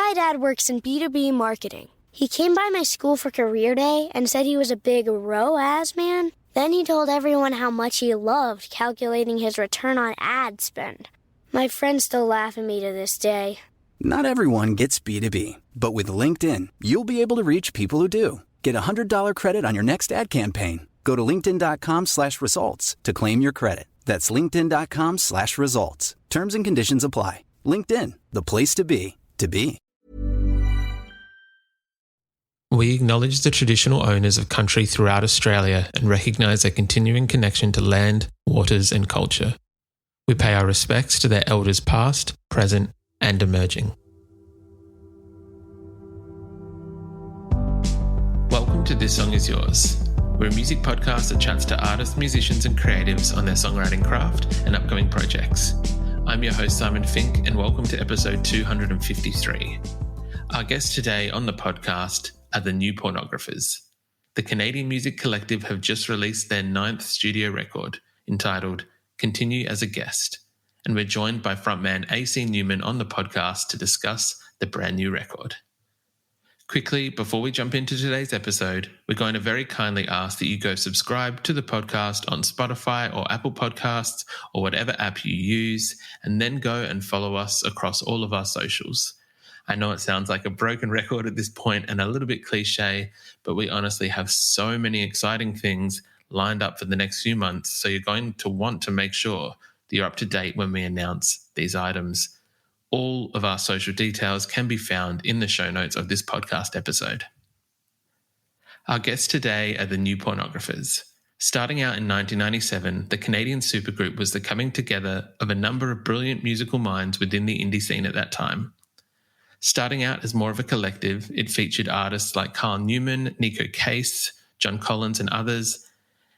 My dad works in B2B marketing. He came by my school for career day and said he was a big ROAS man. Then he told everyone how much he loved calculating his return on ad spend. My friends still laugh at me to this day. Not everyone gets B2B, but with LinkedIn, you'll be able to reach people who do. Get a $100 credit on your next ad campaign. Go to linkedin.com/results to claim your credit. That's linkedin.com/results. Terms and conditions apply. LinkedIn, the place to be, to be. We acknowledge the traditional owners of country throughout Australia and recognise their continuing connection to land, waters and culture. We pay our respects to their elders past, present and emerging. Welcome to This Song Is Yours. We're a music podcast that chats to artists, musicians and creatives on their songwriting craft and upcoming projects. I'm your host Simon Fink and welcome to episode 253. Our guests today on the podcast are the New Pornographers. The Canadian music collective have just released their 9th studio record entitled Continue as a Guest, and we're joined by frontman AC Newman on the podcast to discuss the brand new record. Quickly, before we jump into today's episode, we're going to very kindly ask that you go subscribe to the podcast on Spotify or Apple Podcasts or whatever app you use, and then go and follow us across all of our socials. I know it sounds like a broken record at this point and a little bit cliche, but we honestly have so many exciting things lined up for the next few months, so you're going to want to make sure that you're up to date when we announce these items. All of our social details can be found in the show notes of this podcast episode. Our guests today are the New Pornographers. Starting out in 1997, the Canadian supergroup was the coming together of a number of brilliant musical minds within the indie scene at that time. Starting out as more of a collective, it featured artists like Carl Newman, Nico Case, John Collins and others,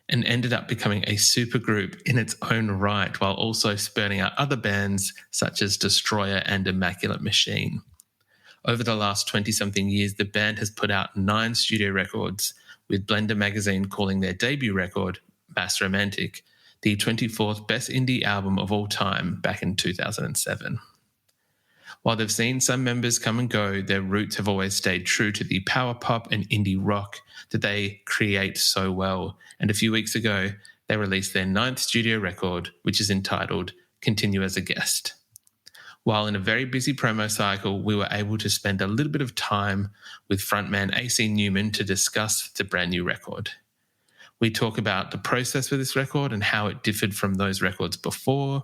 and ended up becoming a supergroup in its own right, while also spurning out other bands such as Destroyer and Immaculate Machine. Over the last 20-something years, the band has put out 9 studio records, with Blender magazine calling their debut record, Mass Romantic, the 24th best indie album of all time back in 2007. While they've seen some members come and go, their roots have always stayed true to the power pop and indie rock that they create so well. And a few weeks ago, they released their 9th studio record, which is entitled Continue as a Guest. While in a very busy promo cycle, we were able to spend a little bit of time with frontman AC Newman to discuss the brand new record. We talk about the process for this record and how it differed from those records before.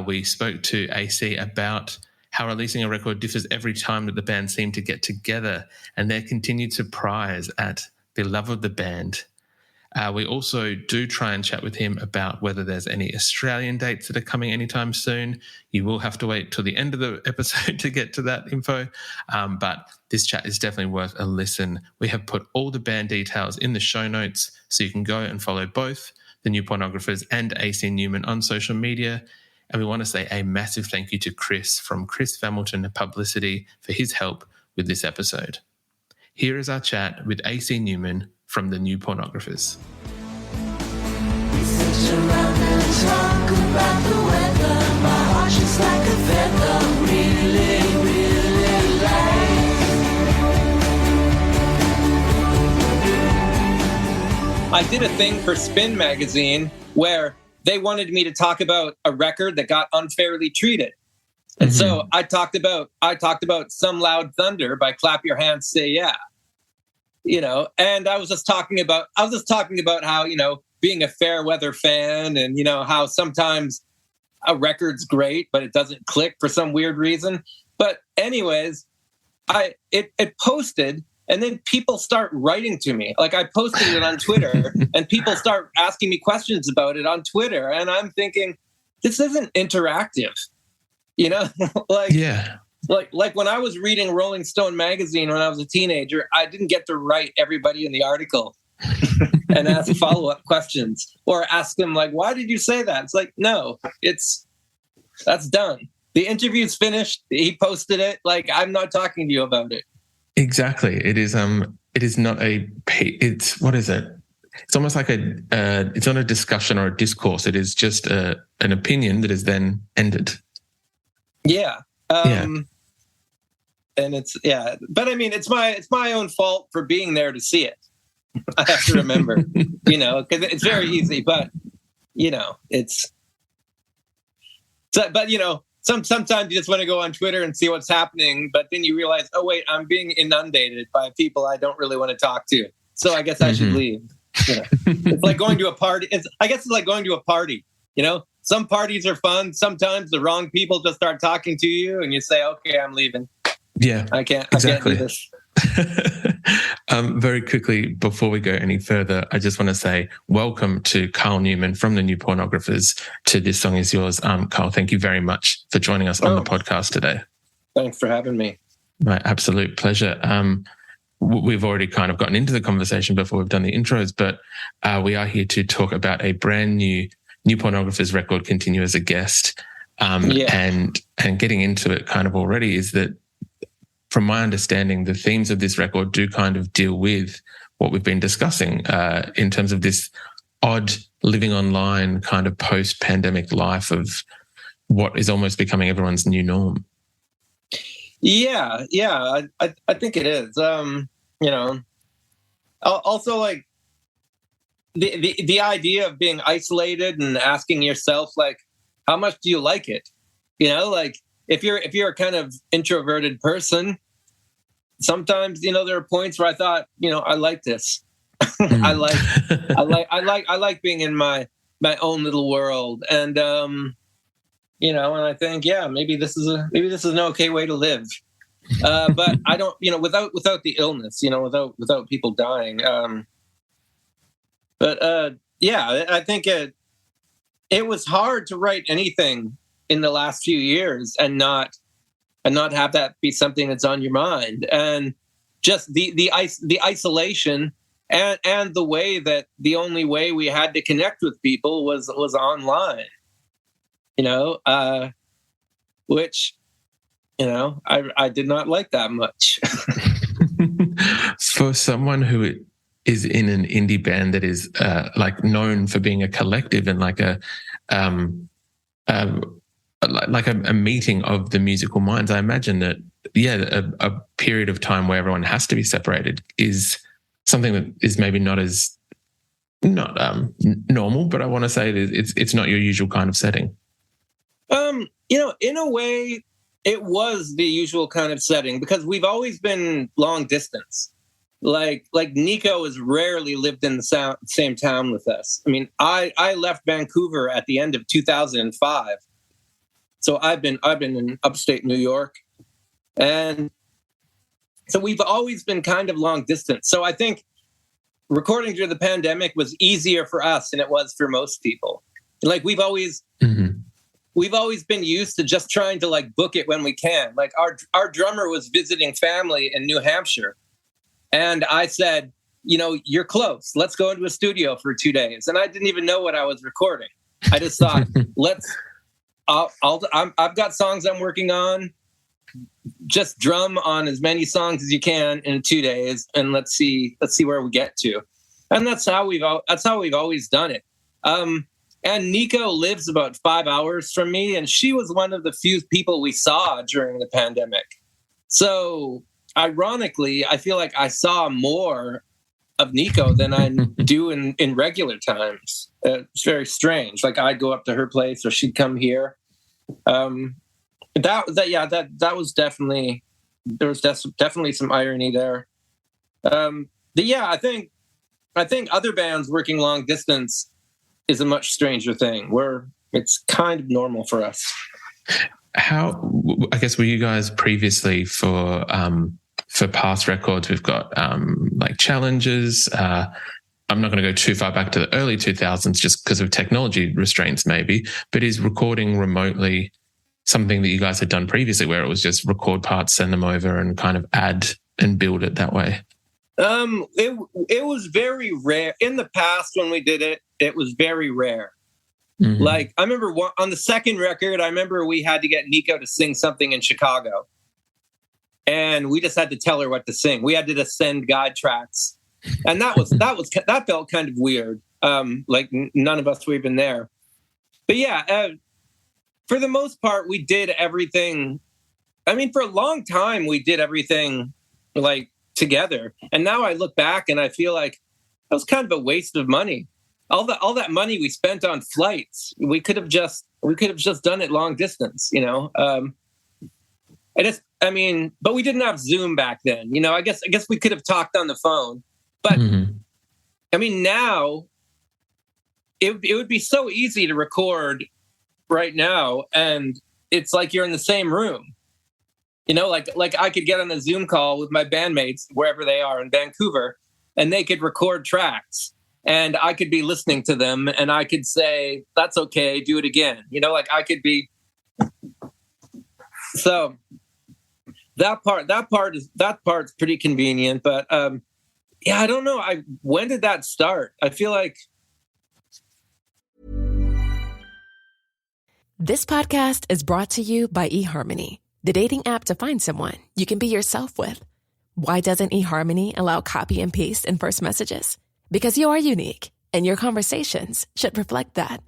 We spoke to AC about how releasing a record differs every time that the band seem to get together and their continued surprise at the love of the band. We also do try and chat with him about whether there's any Australian dates that are coming anytime soon. You will have to wait till the end of the episode to get to that info, but this chat is definitely worth a listen. We have put all the band details in the show notes, so you can go and follow both the New Pornographers and AC Newman on social media. And we want to say a massive thank you to Chris from Chris Hamilton Publicity for his help with this episode. Here is our chat with AC Newman from the New Pornographers. We sit around and talk about the weather. My heart just like a feather, really, really light. I did a thing for Spin magazine where they wanted me to talk about a record that got unfairly treated. And so I talked about Some Loud Thunder by Clap Your Hands, Say Yeah. And I was just talking about how, being a fair weather fan and, how sometimes a record's great, but it doesn't click for some weird reason. But anyways, it posted. And then people start writing to me. Like I posted it on Twitter and people start asking me questions about it on Twitter. And I'm thinking, this isn't interactive, Like when I was reading Rolling Stone magazine when I was a teenager, I didn't get to write everybody in the article and ask follow-up questions or ask them like, why did you say that? It's like, no, that's done. The interview's finished. He posted it. Like, I'm not talking to you about it. Exactly. It is not what is it? It's almost like it's not a discussion or a discourse. It is just an opinion that is then ended. Yeah. And it's but I mean, it's my own fault for being there to see it. I have to remember, because it's very easy, but it's so, but sometimes you just want to go on Twitter and see what's happening, but then you realize, oh wait, I'm being inundated by people I don't really want to talk to. So I guess I should leave. It's like going to a party. I guess it's like going to a party. Some parties are fun. Sometimes the wrong people just start talking to you, and you say, "Okay, I'm leaving." Yeah, I can't exactly. do this. Very quickly, before we go any further, I just want to say welcome to Carl Newman from the new Pornographers to This Song Is Yours. Carl, thank you very much for joining us on the podcast today. Thanks for having me. My absolute pleasure. We've already kind of gotten into the conversation before we've done the intros, but we are here to talk about a brand new Pornographers record, Continue as a Guest. And getting into it kind of already is that, from my understanding, the themes of this record do kind of deal with what we've been discussing in terms of this odd living online kind of post-pandemic life of what is almost becoming everyone's new norm. Yeah, I think it is. Also, like the idea of being isolated and asking yourself, like, how much do you like it? Like, if you're a kind of introverted person, sometimes there are points where I thought, I like this. I like being in my own little world, and and I think, maybe this is an okay way to live. But I don't, without the illness, without people dying. I think it was hard to write anything in the last few years and not have that be something that's on your mind, and just the isolation and the way that the only way we had to connect with people was online, which I did not like that much. For someone who is in an indie band that is like known for being a collective and like a meeting of the musical minds, I imagine that a period of time where everyone has to be separated is something that is maybe not normal, but I want to say it's not your usual kind of setting. In a way, it was the usual kind of setting because we've always been long distance. Like Nico has rarely lived in the same town with us. I mean, I left Vancouver at the end of 2005. So I've been in upstate New York, and so we've always been kind of long distance. So I think recording during the pandemic was easier for us than it was for most people. Like we've always been used to just trying to like book it when we can. Like our drummer was visiting family in New Hampshire, and I said, you're close. Let's go into a studio for 2 days. And I didn't even know what I was recording. I just thought, I've got songs I'm working on. Just drum on as many songs as you can in 2 days, and let's see where we get to. And that's how we've always done it. And Nico lives about 5 hours from me, and she was one of the few people we saw during the pandemic. So ironically, I feel like I saw more of Nico than I do in regular times. It's very strange. Like I'd go up to her place or she'd come here. That was definitely, there was definitely some irony there. I think other bands working long distance is a much stranger thing, where it's kind of normal for us. How, I guess, were you guys previously for past records? We've got like Challenges. I'm not going to go too far back to the early 2000s just because of technology restraints maybe, but is recording remotely something that you guys had done previously where it was just record parts, send them over and kind of add and build it that way? It was very rare. In the past when we did it, it was very rare. Mm-hmm. Like I remember on the second record, I remember we had to get Nico to sing something in Chicago. And we just had to tell her what to sing. We had to just send guide tracks. And that felt kind of weird. Like none of us were even there. But yeah, for the most part, we did everything for a long time, we did everything like together. And now I look back and I feel like that was kind of a waste of money. All that money we spent on flights, we could have just done it long distance, you know? But we didn't have Zoom back then. You know, I guess we could have talked on the phone. But now it would be so easy to record right now, and it's like you're in the same room. You know, like I could get on a Zoom call with my bandmates wherever they are in Vancouver, and they could record tracks, and I could be listening to them, and I could say, "That's okay, do it again." You know, like I could be. So that part's pretty convenient, but yeah, I don't know. When did that start? I feel like. This podcast is brought to you by eHarmony, the dating app to find someone you can be yourself with. Why doesn't eHarmony allow copy and paste in first messages? Because you are unique, and your conversations should reflect that.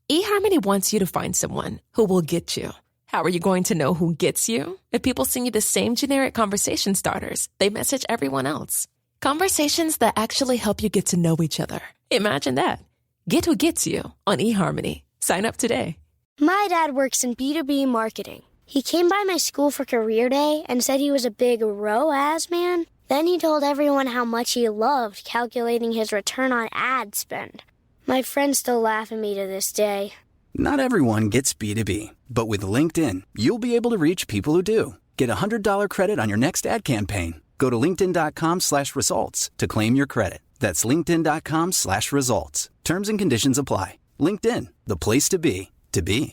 eHarmony wants you to find someone who will get you. How are you going to know who gets you? If people send you the same generic conversation starters they message everyone else. Conversations that actually help you get to know each other. Imagine that. Get who gets you on eHarmony. Sign up today. My dad works in B2B marketing. He came by my school for career day and said he was a big ROAS man. Then he told everyone how much he loved calculating his return on ad spend. My friends still laugh at me to this day. Not everyone gets B2B, but with LinkedIn, you'll be able to reach people who do. Get a $100 credit on your next ad campaign. Go to linkedin.com/results to claim your credit. That's linkedin.com/results. Terms and conditions apply. LinkedIn, the place to be, to be.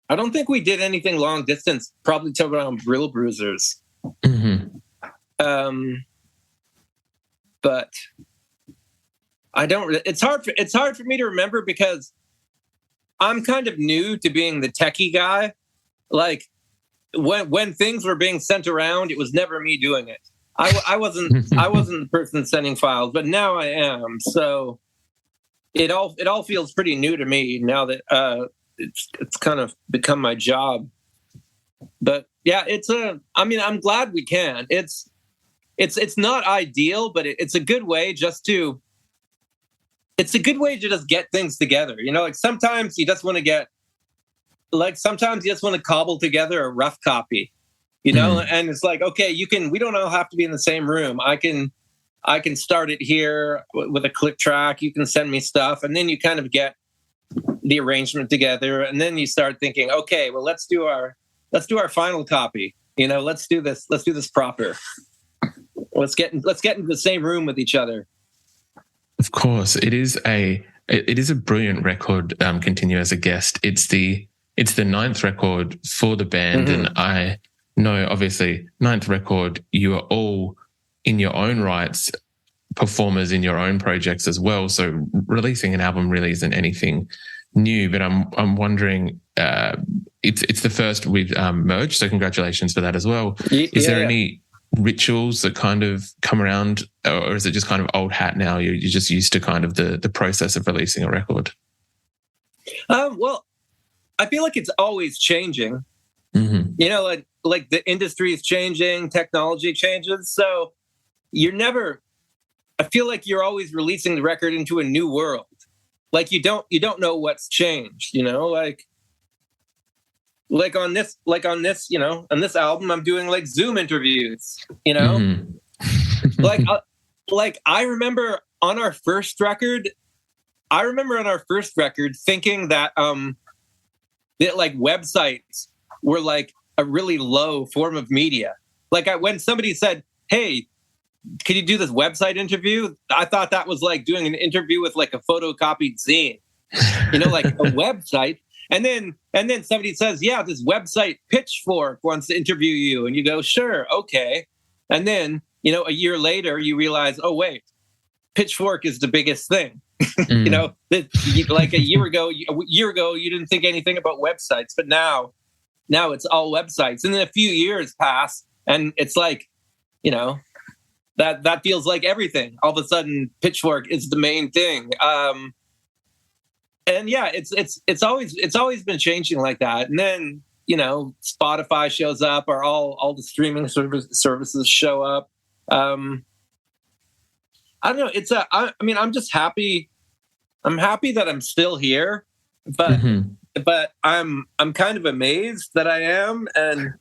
I don't think we did anything long distance, probably till around Brill Bruisers. But I don't. It's hard for me to remember because I'm kind of new to being the techie guy. Like when things were being sent around, it was never me doing it. I wasn't the person sending files, but now I am. So it all feels pretty new to me now that it's kind of become my job. But yeah, I'm glad we can. It's not ideal, but it's a good way just to get things together. You know, like sometimes you just want to cobble together a rough copy, you know, and it's like, okay, we don't all have to be in the same room. I can start it here with a click track. You can send me stuff, and then you kind of get the arrangement together, and then you start thinking, okay, well, let's do our final copy. You know, let's do this proper. Let's get into the same room with each other. Of course, it is a brilliant record. Continue as a guest. It's the 9th record for the band, and I know obviously 9th record. You are all in your own rights performers in your own projects as well. So releasing an album really isn't anything new. But I'm wondering, it's the first with Merge, so congratulations for that as well. Is there any rituals that kind of come around, or is it just kind of old hat now? You're just used to kind of the process of releasing a record? Well, I feel like it's always changing. You know, like the industry is changing, technology changes. So I feel like you're always releasing the record into a new world. Like you don't know what's changed, you know, like on this, you know, on this album, I'm doing like Zoom interviews, you know, like I remember on our first record thinking that like websites were like a really low form of media. Like when somebody said, "Hey, can you do this website interview?" I thought that was like doing an interview with like a photocopied zine, you know, like a website. And then somebody says, "Yeah, this website Pitchfork wants to interview you," and you go, "Sure, okay." And then, you know, a year later, you realize, oh wait, Pitchfork is the biggest thing. You know, like a year ago, you didn't think anything about websites, but now it's all websites. And then a few years pass, and it's like, you know, that feels like everything. All of a sudden, Pitchfork is the main thing. and yeah, it's always been changing like that. And then, you know, Spotify shows up, or all the streaming services show up. I don't know. I mean, I'm just happy. I'm happy that I'm still here, but I'm kind of amazed that I am, and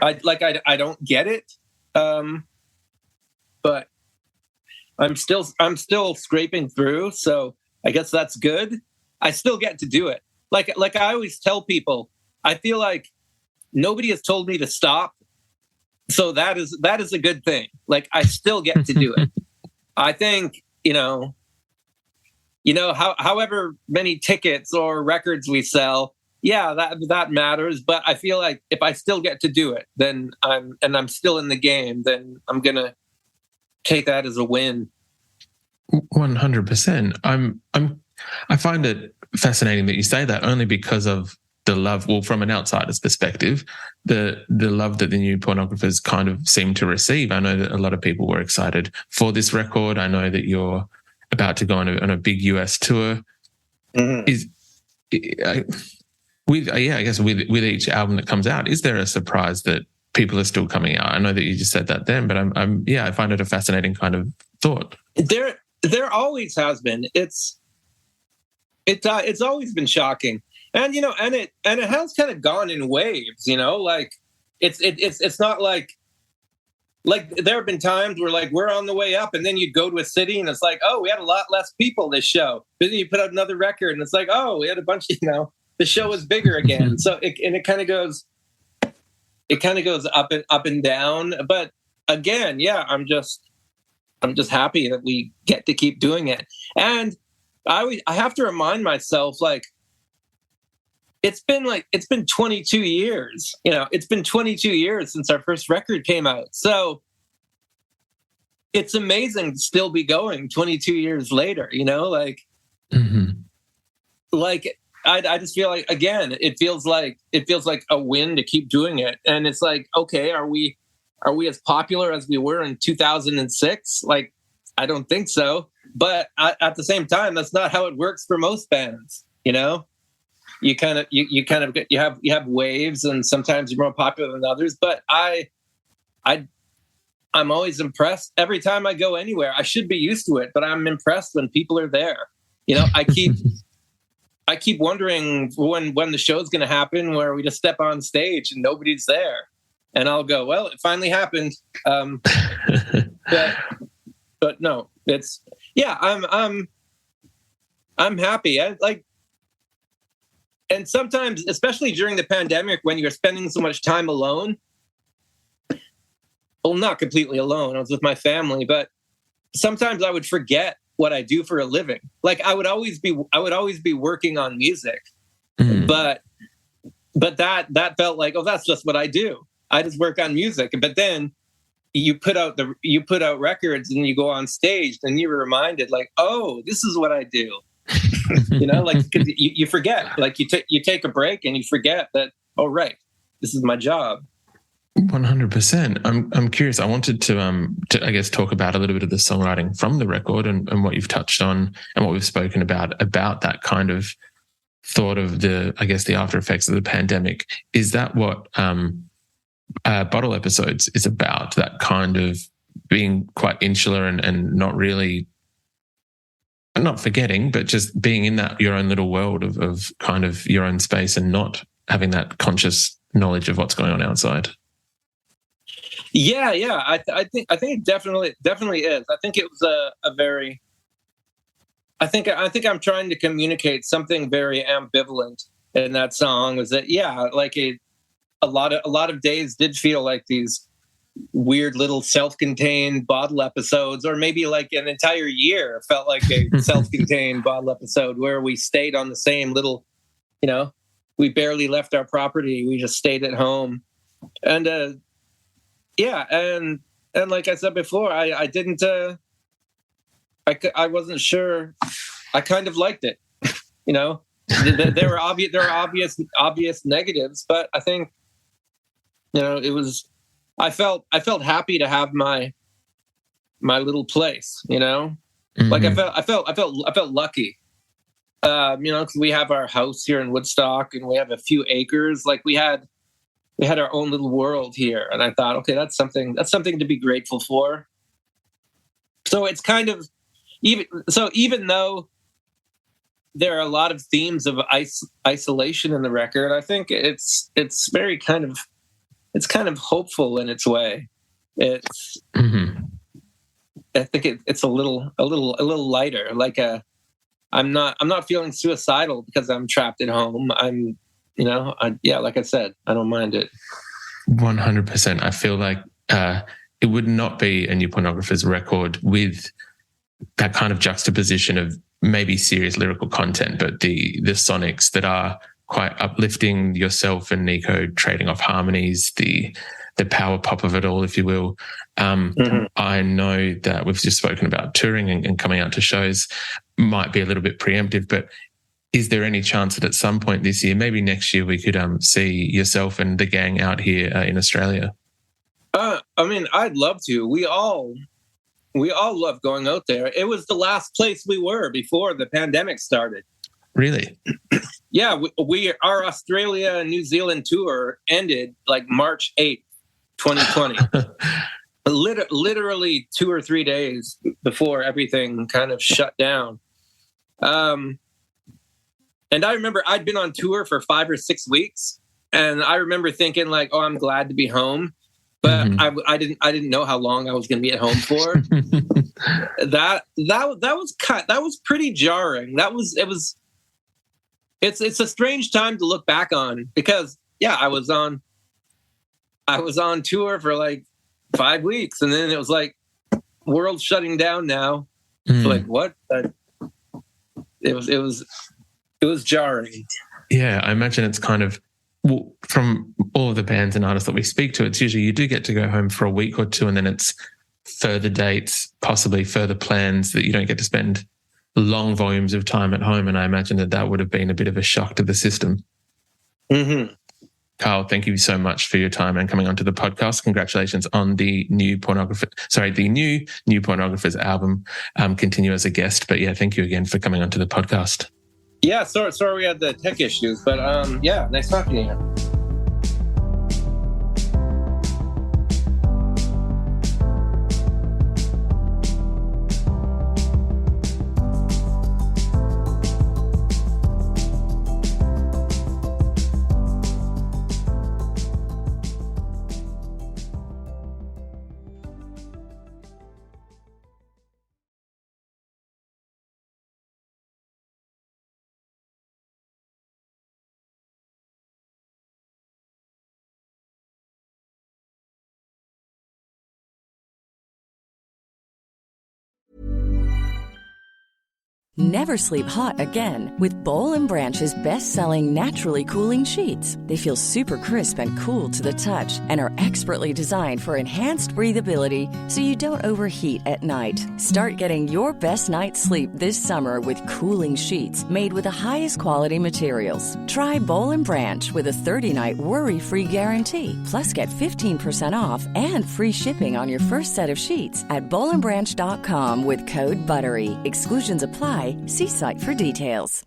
I don't get it. But I'm still scraping through, so I guess that's good. I still get to do it. Like I always tell people, I feel like nobody has told me to stop, so that is a good thing. Like, I still get to do it. I think, however many tickets or records we sell, yeah, that matters. But I feel like if I still get to do it, then I'm still in the game, then I'm gonna take that as a win. 100%. I find it fascinating that you say that, only because of the love. Well, from an outsider's perspective, the love that the new Pornographers kind of seem to receive. I know that a lot of people were excited for this record. I know that you're about to go on a big US tour. I guess with each album that comes out, is there a surprise that people are still coming out? I know that you just said that then, but I find it a fascinating kind of thought. There always has been. It's always been shocking, and it has kind of gone in waves. Like it's not like there have been times where, like, we're on the way up, and then you'd go to a city and it's like, oh, we had a lot less people this show. But then you put out another record and it's like, oh, we had a bunch of, the show was bigger again. So it kind of goes up and down. But again, yeah, I'm just happy that we get to keep doing it. And I have to remind myself, like, it's been 22 years. It's been 22 years since our first record came out. So it's amazing to still be going 22 years later, like, like I just feel like, again, it feels like a win to keep doing it. And it's like, okay, are we as popular as we were in 2006? Like, I don't think so. But at the same time, that's not how it works for most bands. You have waves, and sometimes you're more popular than others. But I'm always impressed every time I go anywhere. I should be used to it, but I'm impressed when people are there. I keep wondering when the show's going to happen, where we just step on stage and nobody's there, and I'll go, well, it finally happened. But no, it's, yeah, I'm happy. And sometimes, especially during the pandemic, when you're spending so much time alone, well, not completely alone, I was with my family, but sometimes I would forget what I do for a living. Like, I would always be working on music, but that felt like, oh, that's just what I do. I just work on music. But then you put out records and you go on stage, and you're reminded, like, oh, this is what I do. Like, 'cause you forget, like, you take a break and you forget that, oh, right, this is my job. 100%. I'm curious. I wanted to I guess talk about a little bit of the songwriting from the record and what you've touched on and what we've spoken about that kind of thought of the after effects of the pandemic. Is that what Bottle Episodes is about? That kind of being quite insular and not really, not forgetting, but just being in that your own little world of kind of your own space and not having that conscious knowledge of what's going on outside. Yeah. I think it definitely is. I think it was a very. I think I'm trying to communicate something very ambivalent in that song. Is that, yeah, like a lot of days did feel like these weird little self-contained bottle episodes, or maybe like an entire year felt like a self-contained bottle episode where we stayed on the same little, we barely left our property. We just stayed at home. And yeah, and like I said before, I didn't I wasn't sure. I kind of liked it. There were obvious negatives, but I think it was. I felt happy to have my little place. Like I felt lucky. 'cause we have our house here in Woodstock and we have a few acres. Like we had our own little world here. And I thought, okay, that's something to be grateful for. So it's kind of, even though there are a lot of themes of isolation in the record, I think it's very kind of hopeful in its way. It's, I think it's a little lighter. Like I'm not feeling suicidal because I'm trapped at home. Like I said, I don't mind it. 100%. I feel like it would not be a New Pornographers record with that kind of juxtaposition of maybe serious lyrical content, but the sonics that are quite uplifting, yourself and Nico trading off harmonies, the power pop of it all, if you will. I know that we've just spoken about touring and coming out to shows, might be a little bit preemptive, but is there any chance that at some point this year, maybe next year, we could see yourself and the gang out here in Australia? I'd love to. We all love going out there. It was the last place we were before the pandemic started. Really? Yeah, our Australia and New Zealand tour ended like March 8th, 2020. Literally 2 or 3 days before everything kind of shut down. And I remember I'd been on tour for 5 or 6 weeks, and I remember thinking like, "Oh, I'm glad to be home," but I didn't know how long I was going to be at home for. That was pretty jarring. It's a strange time to look back on because I was on tour for like 5 weeks, and then it was like world shutting down now. Like what? It was jarring. Yeah, I imagine it's kind of, from all of the bands and artists that we speak to, it's usually you do get to go home for a week or two, and then it's further dates, possibly further plans that you don't get to spend long volumes of time at home. And I imagine that would have been a bit of a shock to the system. Carl, thank you so much for your time and coming onto the podcast. Congratulations on the new New Pornographers album. Continue as a guest, but thank you again for coming onto the podcast. Yeah, sorry we had the tech issues, but nice talking to you. Never sleep hot again with Bowl and Branch's best-selling naturally cooling sheets. They feel super crisp and cool to the touch and are expertly designed for enhanced breathability so you don't overheat at night. Start getting your best night's sleep this summer with cooling sheets made with the highest quality materials. Try Bowl and Branch with a 30-night worry-free guarantee. Plus, get 15% off and free shipping on your first set of sheets at bowlandbranch.com with code BUTTERY. Exclusions apply. See site for details.